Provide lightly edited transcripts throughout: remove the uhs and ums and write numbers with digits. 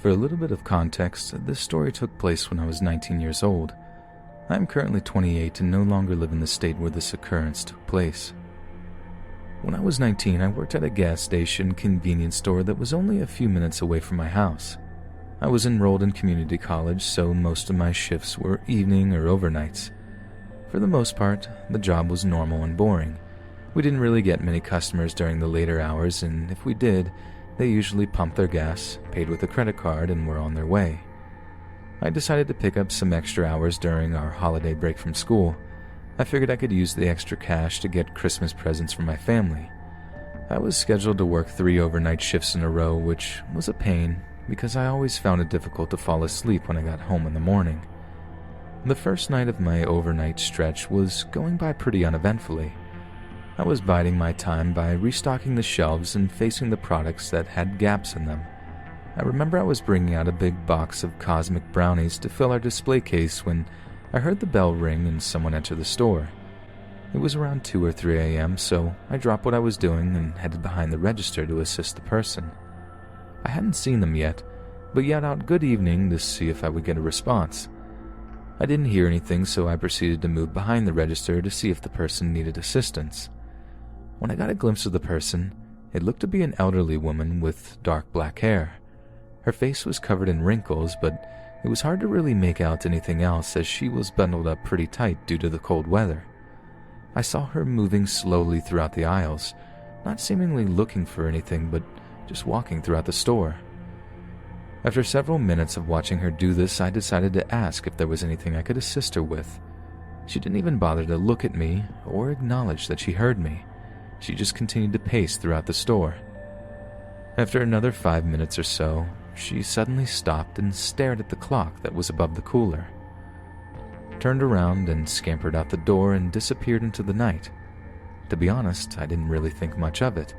For a little bit of context, this story took place when I was 19 years old. I am currently 28 and no longer live in the state where this occurrence took place. When I was 19, I worked at a gas station convenience store that was only a few minutes away from my house. I was enrolled in community college, so most of my shifts were evening or overnights. For the most part, the job was normal and boring. We didn't really get many customers during the later hours, and if we did, they usually pumped their gas, paid with a credit card, and were on their way. I decided to pick up some extra hours during our holiday break from school. I figured I could use the extra cash to get Christmas presents for my family. I was scheduled to work 3 overnight shifts in a row, which was a pain because I always found it difficult to fall asleep when I got home in the morning. The first night of my overnight stretch was going by pretty uneventfully. I was biding my time by restocking the shelves and facing the products that had gaps in them. I remember I was bringing out a big box of cosmic brownies to fill our display case when I heard the bell ring and someone enter the store. It was around 2 or 3 a.m., so I dropped what I was doing and headed behind the register to assist the person. I hadn't seen them yet, but yelled out "good evening" to see if I would get a response. I didn't hear anything, so I proceeded to move behind the register to see if the person needed assistance. When I got a glimpse of the person, it looked to be an elderly woman with dark black hair. Her face was covered in wrinkles, but it was hard to really make out anything else as she was bundled up pretty tight due to the cold weather. I saw her moving slowly throughout the aisles, not seemingly looking for anything but just walking throughout the store. After several minutes of watching her do this, I decided to ask if there was anything I could assist her with. She didn't even bother to look at me or acknowledge that she heard me. She just continued to pace throughout the store. After another 5 minutes or so, she suddenly stopped and stared at the clock that was above the cooler, turned around and scampered out the door and disappeared into the night. To be honest, I didn't really think much of it.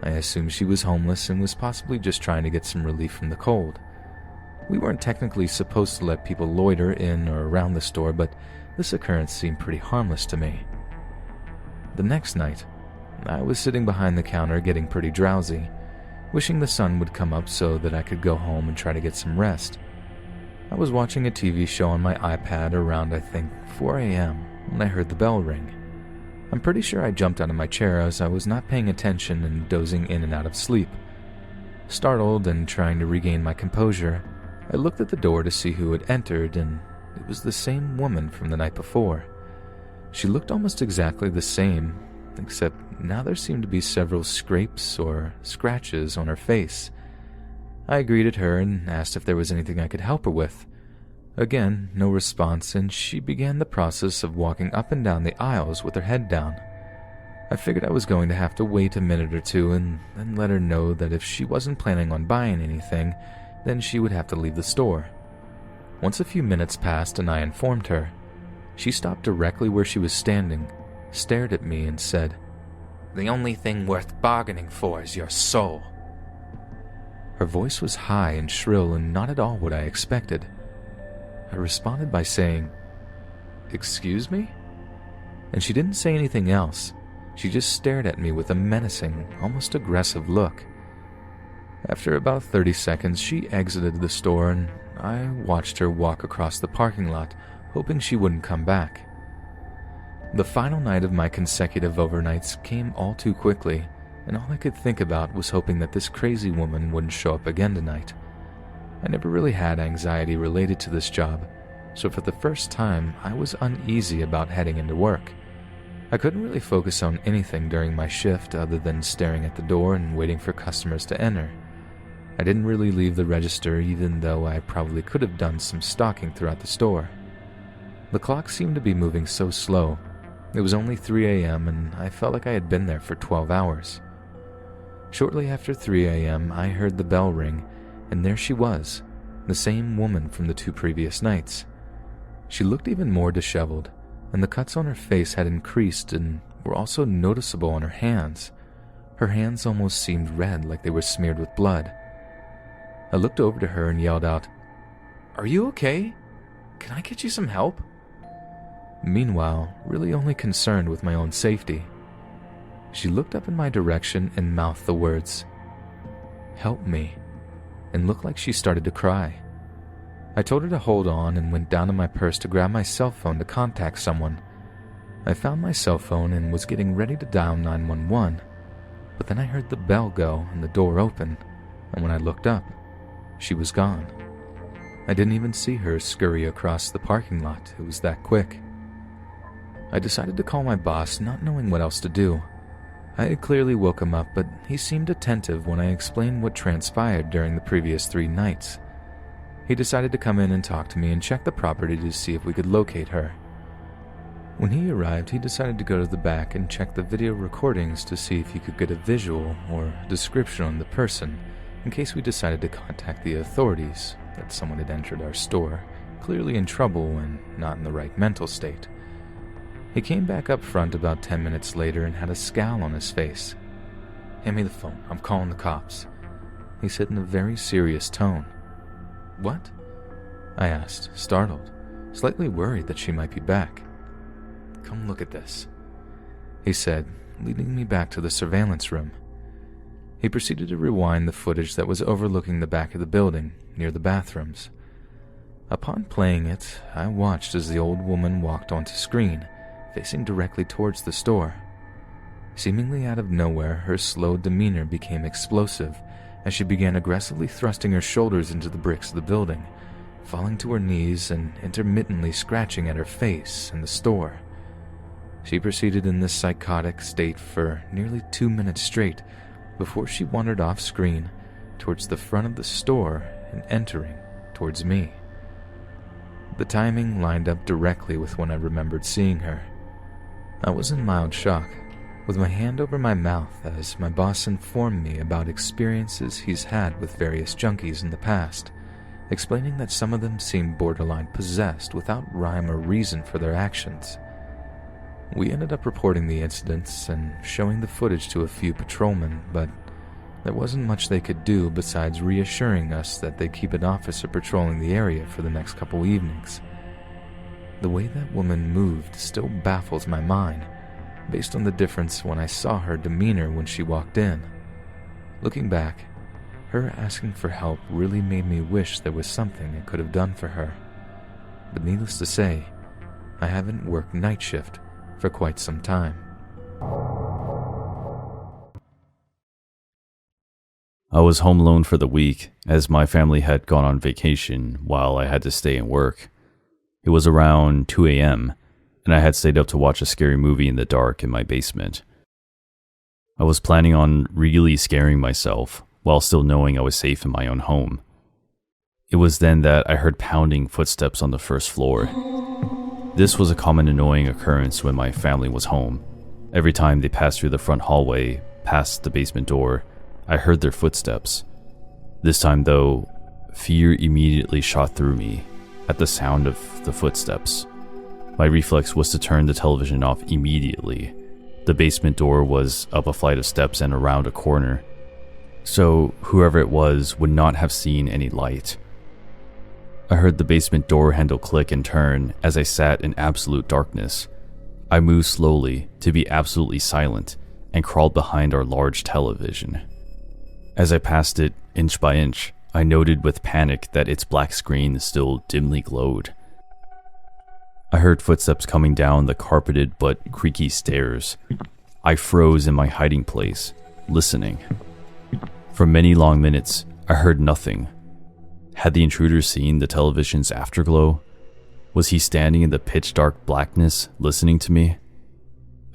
I assumed she was homeless and was possibly just trying to get some relief from the cold. We weren't technically supposed to let people loiter in or around the store, but this occurrence seemed pretty harmless to me. The next night, I was sitting behind the counter getting pretty drowsy, wishing the sun would come up so that I could go home and try to get some rest. I was watching a TV show on my iPad around, I think, 4 a.m. when I heard the bell ring. I'm pretty sure I jumped out of my chair as I was not paying attention and dozing in and out of sleep. Startled and trying to regain my composure, I looked at the door to see who had entered, and it was the same woman from the night before. She looked almost exactly the same, except now there seemed to be several scrapes or scratches on her face. I greeted her and asked if there was anything I could help her with. Again, no response, and she began the process of walking up and down the aisles with her head down. I figured I was going to have to wait a minute or two and then let her know that if she wasn't planning on buying anything, then she would have to leave the store. Once a few minutes passed and I informed her, she stopped directly where she was standing, stared at me and said, "The only thing worth bargaining for is your soul." Her voice was high and shrill and not at all what I expected. I responded by saying, "Excuse me?" And she didn't say anything else. She just stared at me with a menacing, almost aggressive look. After about 30 seconds, she exited the store and I watched her walk across the parking lot, hoping she wouldn't come back. The final night of my consecutive overnights came all too quickly, and all I could think about was hoping that this crazy woman wouldn't show up again tonight. I never really had anxiety related to this job, so for the first time I was uneasy about heading into work. I couldn't really focus on anything during my shift other than staring at the door and waiting for customers to enter. I didn't really leave the register, even though I probably could have done some stocking throughout the store. The clock seemed to be moving so slow. It was only 3 a.m. and I felt like I had been there for 12 hours. Shortly after 3 a.m., I heard the bell ring, and there she was, the same woman from the 2 previous nights. She looked even more disheveled, and the cuts on her face had increased and were also noticeable on her hands. Her hands almost seemed red, like they were smeared with blood. I looked over to her and yelled out, "Are you okay? Can I get you some help?" Meanwhile, really only concerned with my own safety. She looked up in my direction and mouthed the words, "Help me." and looked like she started to cry. I told her to hold on and went down to my purse to grab my cell phone to contact someone. I found my cell phone and was getting ready to dial 911, but then I heard the bell go and the door open, and when I looked up, she was gone. I didn't even see her scurry across the parking lot. It was that quick. I decided to call my boss, not knowing what else to do. I had clearly woke him up, but he seemed attentive when I explained what transpired during the previous 3 nights. He decided to come in and talk to me and check the property to see if we could locate her. When he arrived, he decided to go to the back and check the video recordings to see if he could get a visual or description on the person in case we decided to contact the authorities that someone had entered our store, clearly in trouble and not in the right mental state. He came back up front about 10 minutes later and had a scowl on his face. "Hand me the phone, I'm calling the cops," he said in a very serious tone. "What?" I asked, startled, slightly worried that she might be back. "Come look at this," he said, leading me back to the surveillance room. He proceeded to rewind the footage that was overlooking the back of the building, near the bathrooms. Upon playing it, I watched as the old woman walked onto screen, facing directly towards the store. Seemingly out of nowhere, her slow demeanor became explosive as she began aggressively thrusting her shoulders into the bricks of the building, falling to her knees and intermittently scratching at her face and the store. She proceeded in this psychotic state for nearly 2 minutes straight before she wandered off screen towards the front of the store and entering towards me. The timing lined up directly with when I remembered seeing her. I was in mild shock, with my hand over my mouth as my boss informed me about experiences he's had with various junkies in the past, explaining that some of them seemed borderline possessed without rhyme or reason for their actions. We ended up reporting the incidents and showing the footage to a few patrolmen, but there wasn't much they could do besides reassuring us that they'd keep an officer patrolling the area for the next couple evenings. The way that woman moved still baffles my mind, based on the difference when I saw her demeanor when she walked in. Looking back, her asking for help really made me wish there was something I could have done for her. But needless to say, I haven't worked night shift for quite some time. I was home alone for the week, as my family had gone on vacation while I had to stay and work. It was around 2 a.m., and I had stayed up to watch a scary movie in the dark in my basement. I was planning on really scaring myself, while still knowing I was safe in my own home. It was then that I heard pounding footsteps on the first floor. This was a common annoying occurrence when my family was home. Every time they passed through the front hallway, past the basement door, I heard their footsteps. This time, though, fear immediately shot through me at the sound of the footsteps. My reflex was to turn the television off immediately. The basement door was up a flight of steps and around a corner, so whoever it was would not have seen any light. I heard the basement door handle click and turn as I sat in absolute darkness. I moved slowly to be absolutely silent and crawled behind our large television. As I passed it, inch by inch, I noted with panic that its black screen still dimly glowed. I heard footsteps coming down the carpeted but creaky stairs. I froze in my hiding place, listening. For many long minutes, I heard nothing. Had the intruder seen the television's afterglow? Was he standing in the pitch-dark blackness, listening to me?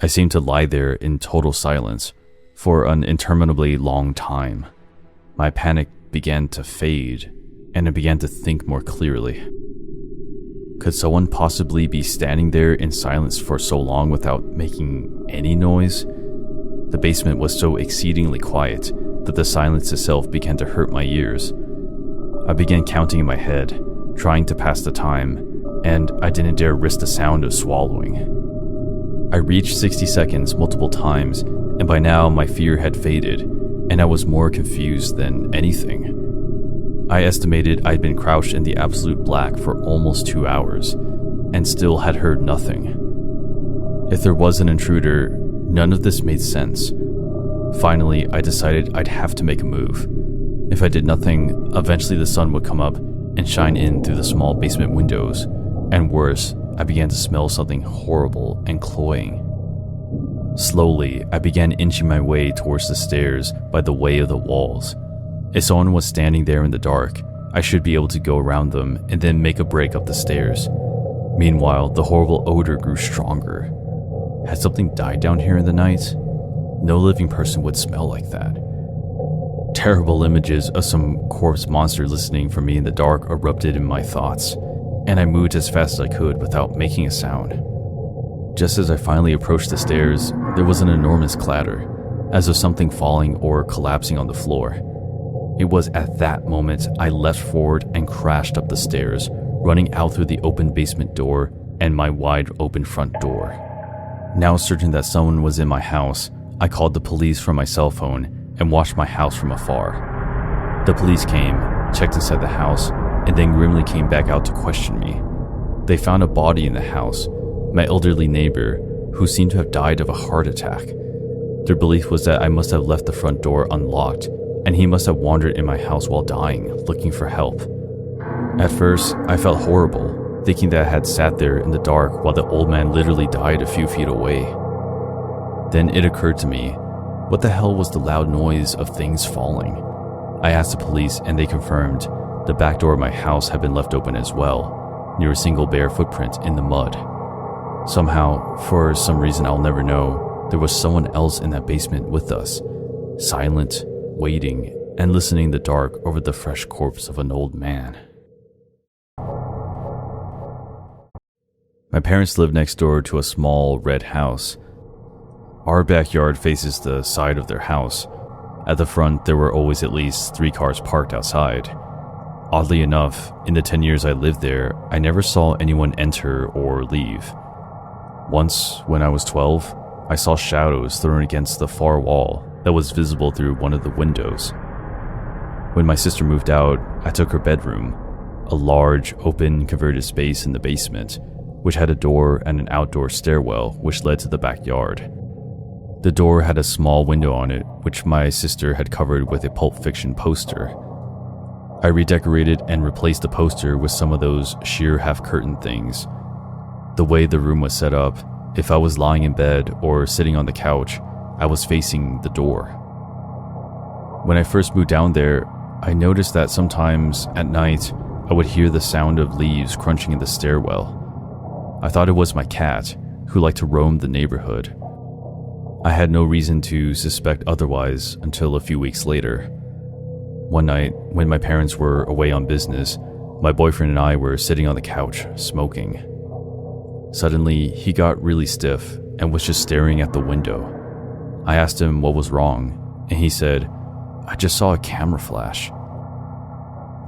I seemed to lie there in total silence for an interminably long time. My panic began to fade, and I began to think more clearly. Could someone possibly be standing there in silence for so long without making any noise? The basement was so exceedingly quiet that the silence itself began to hurt my ears. I began counting in my head, trying to pass the time, and I didn't dare risk the sound of swallowing. I reached 60 seconds multiple times, and by now my fear had faded, and I was more confused than anything. I estimated I'd been crouched in the absolute black for almost 2 hours, and still had heard nothing. If there was an intruder, none of this made sense. Finally, I decided I'd have to make a move. If I did nothing, eventually the sun would come up and shine in through the small basement windows, and worse, I began to smell something horrible and cloying. Slowly, I began inching my way towards the stairs by the way of the walls. If someone was standing there in the dark, I should be able to go around them and then make a break up the stairs. Meanwhile, the horrible odor grew stronger. Had something died down here in the night? No living person would smell like that. Terrible images of some corpse monster listening for me in the dark erupted in my thoughts, and I moved as fast as I could without making a sound. Just as I finally approached the stairs, there was an enormous clatter, as of something falling or collapsing on the floor. It was at that moment I leapt forward and crashed up the stairs, running out through the open basement door and my wide open front door. Now certain that someone was in my house, I called the police from my cell phone and watched my house from afar. The police came, checked inside the house, and then grimly came back out to question me. They found a body in the house, my elderly neighbor, who seemed to have died of a heart attack. Their belief was that I must have left the front door unlocked, and he must have wandered in my house while dying, looking for help. At first, I felt horrible, thinking that I had sat there in the dark while the old man literally died a few feet away. Then it occurred to me, what the hell was the loud noise of things falling? I asked the police and they confirmed the back door of my house had been left open as well, near a single bare footprint in the mud. Somehow, for some reason I'll never know, there was someone else in that basement with us, silent, waiting, and listening in the dark over the fresh corpse of an old man. My parents lived next door to a small red house. Our backyard faces the side of their house. At the front, there were always at least 3 cars parked outside. Oddly enough, in the 10 years I lived there, I never saw anyone enter or leave. Once, when I was 12, I saw shadows thrown against the far wall that was visible through one of the windows. When my sister moved out, I took her bedroom, a large, open, converted space in the basement, which had a door and an outdoor stairwell which led to the backyard. The door had a small window on it, which my sister had covered with a Pulp Fiction poster. I redecorated and replaced the poster with some of those sheer half-curtain things. The way the room was set up, if I was lying in bed or sitting on the couch, I was facing the door. When I first moved down there, I noticed that sometimes at night, I would hear the sound of leaves crunching in the stairwell. I thought it was my cat, who liked to roam the neighborhood. I had no reason to suspect otherwise until a few weeks later. One night, when my parents were away on business, my boyfriend and I were sitting on the couch, smoking. Suddenly, he got really stiff and was just staring at the window. I asked him what was wrong, and he said, "I just saw a camera flash."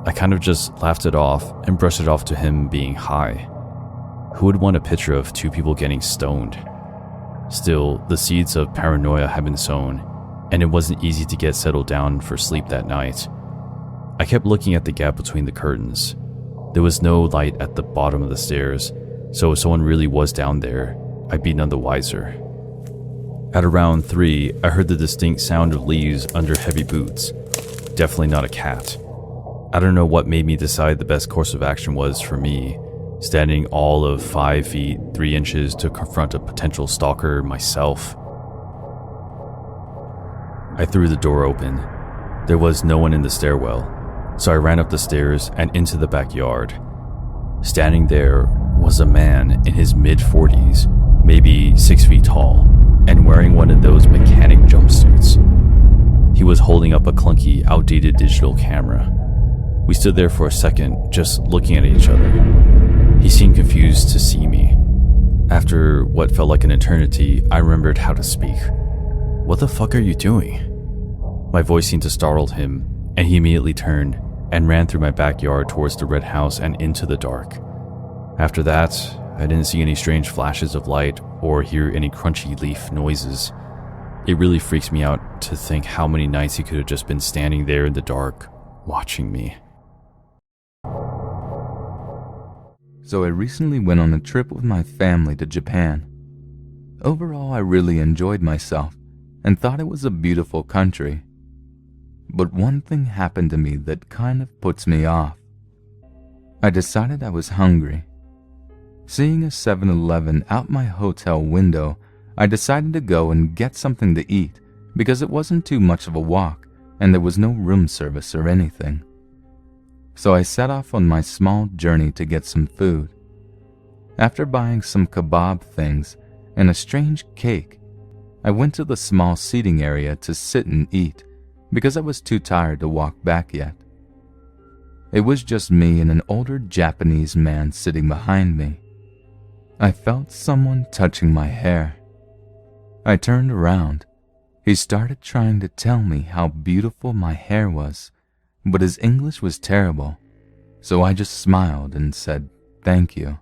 I kind of just laughed it off and brushed it off to him being high. Who would want a picture of 2 people getting stoned? Still, the seeds of paranoia had been sown, and it wasn't easy to get settled down for sleep that night. I kept looking at the gap between the curtains. There was no light at the bottom of the stairs, so if someone really was down there, I'd be none the wiser. At around 3, I heard the distinct sound of leaves under heavy boots. Definitely not a cat. I don't know what made me decide the best course of action was for me, standing all of 5 feet 3 inches to confront a potential stalker myself. I threw the door open. There was no one in the stairwell, so I ran up the stairs and into the backyard. Standing there was a man in his mid-40s, maybe 6 feet tall, and wearing one of those mechanic jumpsuits. He was holding up a clunky, outdated digital camera. We stood there for a second, just looking at each other. He seemed confused to see me. After what felt like an eternity, I remembered how to speak. "What the fuck are you doing?" My voice seemed to startle him, and he immediately turned and ran through my backyard towards the red house and into the dark. After that, I didn't see any strange flashes of light or hear any crunchy leaf noises. It really freaks me out to think how many nights he could have just been standing there in the dark, watching me. So I recently went on a trip with my family to Japan. Overall, I really enjoyed myself and thought it was a beautiful country. but one thing happened to me that kind of puts me off. I decided I was hungry. Seeing a 7-Eleven out my hotel window, I decided to go and get something to eat because it wasn't too much of a walk and there was no room service or anything. So I set off on my small journey to get some food. After buying some kebab things and a strange cake, I went to the small seating area to sit and eat because I was too tired to walk back yet. It was just me and an older Japanese man sitting behind me. I felt someone touching my hair. I turned around. He started trying to tell me how beautiful my hair was, but his English was terrible, so I just smiled and said, "Thank you."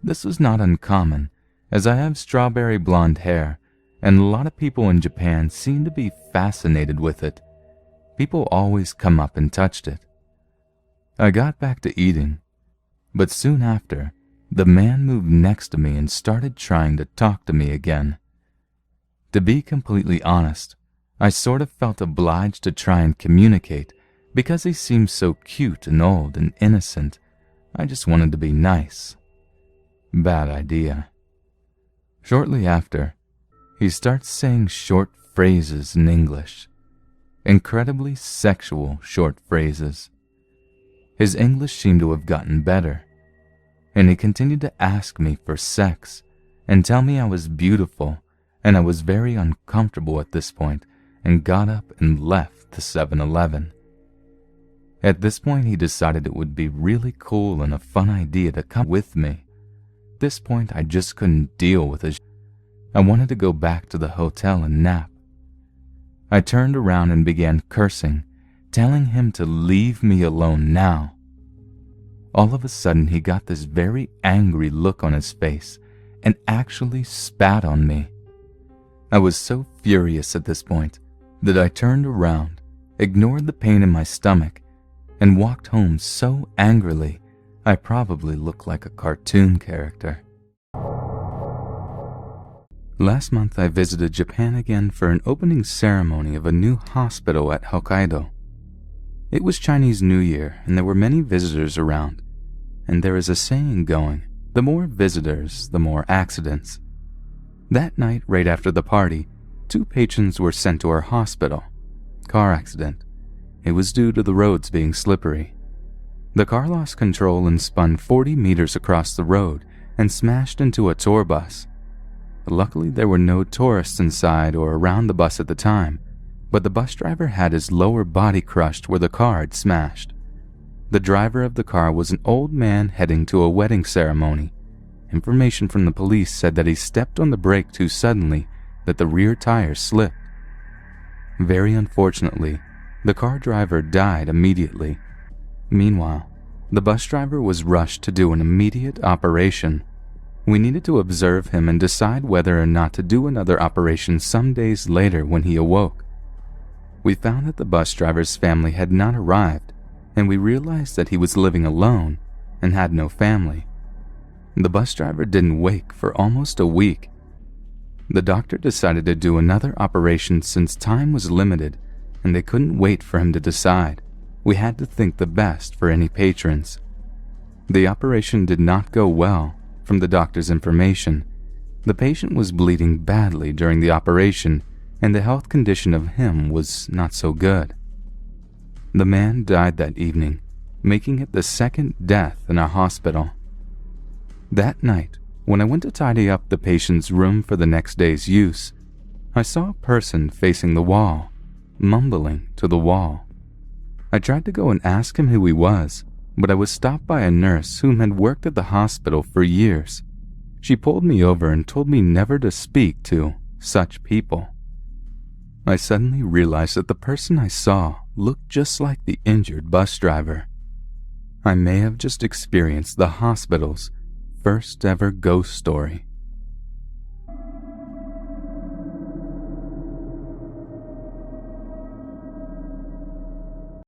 This was not uncommon, as I have strawberry blonde hair, and a lot of people in Japan seem to be fascinated with it. People always come up and touched it. I got back to eating, but soon after, the man moved next to me and started trying to talk to me again. To be completely honest, I sort of felt obliged to try and communicate because he seemed so cute and old and innocent. I just wanted to be nice. Bad idea. Shortly after, he starts saying short phrases in English. Incredibly sexual short phrases. His English seemed to have gotten better, and he continued to ask me for sex and tell me I was beautiful, and I was very uncomfortable at this point and got up and left the 7-Eleven. At this point, he decided it would be really cool and a fun idea to come with me. At this point, I just couldn't deal with his. I wanted to go back to the hotel and nap. I turned around and began cursing, telling him to leave me alone now. All of a sudden, he got this very angry look on his face and actually spat on me. I was so furious at this point that I turned around, ignored the pain in my stomach, and walked home so angrily I probably looked like a cartoon character. Last month I visited Japan again for an opening ceremony of a new hospital at Hokkaido. It was Chinese New Year and there were many visitors around, and there is a saying going, the more visitors, the more accidents. That night, right after the party, 2 patrons were sent to our hospital. Car accident. It was due to the roads being slippery. The car lost control and spun 40 meters across the road and smashed into a tour bus. Luckily, there were no tourists inside or around the bus at the time, but the bus driver had his lower body crushed where the car had smashed. The driver of the car was an old man heading to a wedding ceremony. Information from the police said that he stepped on the brake too suddenly, that the rear tire slipped. Very unfortunately, the car driver died immediately. Meanwhile, the bus driver was rushed to do an immediate operation. We needed to observe him and decide whether or not to do another operation some days later when he awoke. We found that the bus driver's family had not arrived, and we realized that he was living alone and had no family. The bus driver didn't wake for almost a week. The doctor decided to do another operation since time was limited and they couldn't wait for him to decide. We had to think the best for any patrons. The operation did not go well. From the doctor's information, the patient was bleeding badly during the operation and the health condition of him was not so good. The man died that evening, making it the second death in our hospital. That night, when I went to tidy up the patient's room for the next day's use, I saw a person facing the wall, mumbling to the wall. I tried to go and ask him who he was, but I was stopped by a nurse whom had worked at the hospital for years. She pulled me over and told me never to speak to such people. I suddenly realized that the person I saw looked just like the injured bus driver. I may have just experienced the hospital's first ever ghost story.